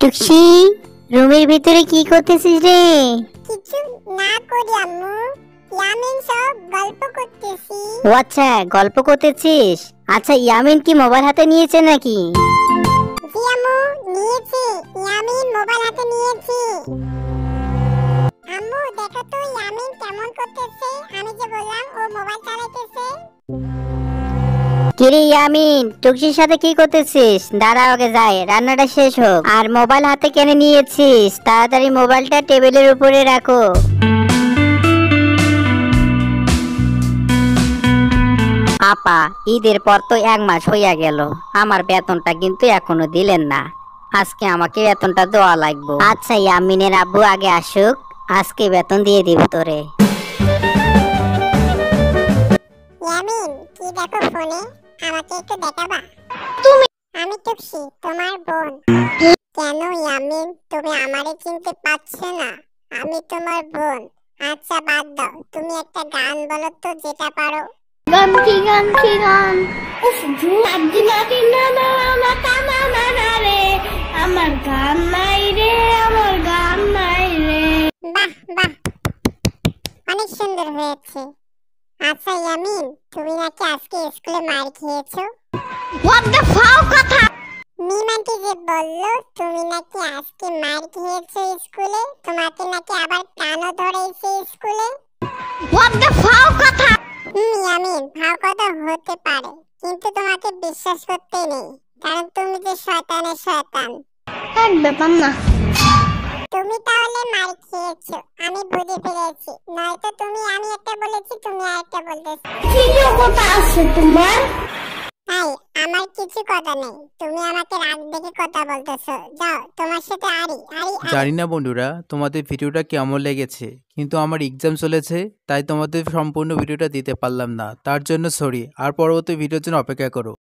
টুকসি, রুমের ভিতরে কি করতেছিস রে? কিছু না করি আম্মু, ইয়ামিন সব গল্প করতেছি। ও আচ্ছা, গল্প করতেছিস। আচ্ছা, ইয়ামিন কি মোবাইল হাতে নিয়েছে নাকি? জি আম্মু, নিয়েছি। ইয়ামিন মোবাইল হাতে নিয়েছি। আম্মু দেখো তো ইয়ামিন কেমন করতেছে। আমি যে বললাম ও মোবাইল চালাইতেছে। কিরে ইয়ামিন, টুকসির সাথে কি করতেছিস? দাঁড়া, আগে যাই, রান্নাটা শেষ হোক। আর মোবাইল হাতে কেন নিয়েছিস? তাড়াতাড়ি মোবাইলটা টেবিলের উপরে রাখো। আপা, ঈদের পর তো 1 মাস হইয়া গেল, আমার বেতনটা কিন্তু এখনো দিলেন না। আজকে আমাকে বেতনটা দেওয়া লাগবে। আচ্ছা, ইয়ামিনের আব্বু আগে আসুক, আজকে বেতন দিয়ে দিব তোরে। ইয়ামিন কি দেখো ফোনে, আমাকে একটু দেখাবা? আমি টুকসি, তোমার বোন। কেন ইয়ামিন, তুমি আমারে চিনতে পারছো না? আমি তোমার বোন। আচ্ছা বাদ দাও, তুমি একটা গান বলো তো, যেটা পারো। গান কি গান উফ ঝুমাদি মাদি না না মাতা না না না রে, আমার গান নাই রে, আমার গান নাই রে। বাহ বাহ, অনেক সুন্দর হয়েছে। আচ্ছা ইয়ামিন, তুমি নাকি আজকে স্কুলে মার খেয়েছো? হোয়াট দ্য ফাও কথা। মিমান্টি যে বললো তুমি নাকি আজকে মার খেয়েছো স্কুলে, তোমাকে নাকি আবার কানও ধরেছে স্কুলে। হোয়াট দ্য ফাও কথা। ইয়ামিন, ভাও কথা হতে পারে, কিন্তু তোমাকে বিশ্বাস করতে নেই, কারণ তুমি যে শয়তানের শয়তান। এক ব্যাপার না। তুমি তাহলে মার খেয়েছো, আমি বুঝে ফেলেছি। নয়তো আমি একটা বলেছি, তুমি আরেকটা বলতেছো। কি কথা আছে তোমার? তাই আমার কিছু কথা নেই, তুমি আমাকে রাগ দেখে কথা বলতেছো। যাও, তোমার সাথে আরি। জানি না বন্ধুরা তোমাদের ভিডিওটা কেমন লেগেছে, কিন্তু আমার এক্সাম চলেছে, তাই তোমাদের সম্পূর্ণ ভিডিওটা দিতে পারলাম না, তার জন্য সরি। আর পরবর্তী ভিডিওর জন্য অপেক্ষা করো।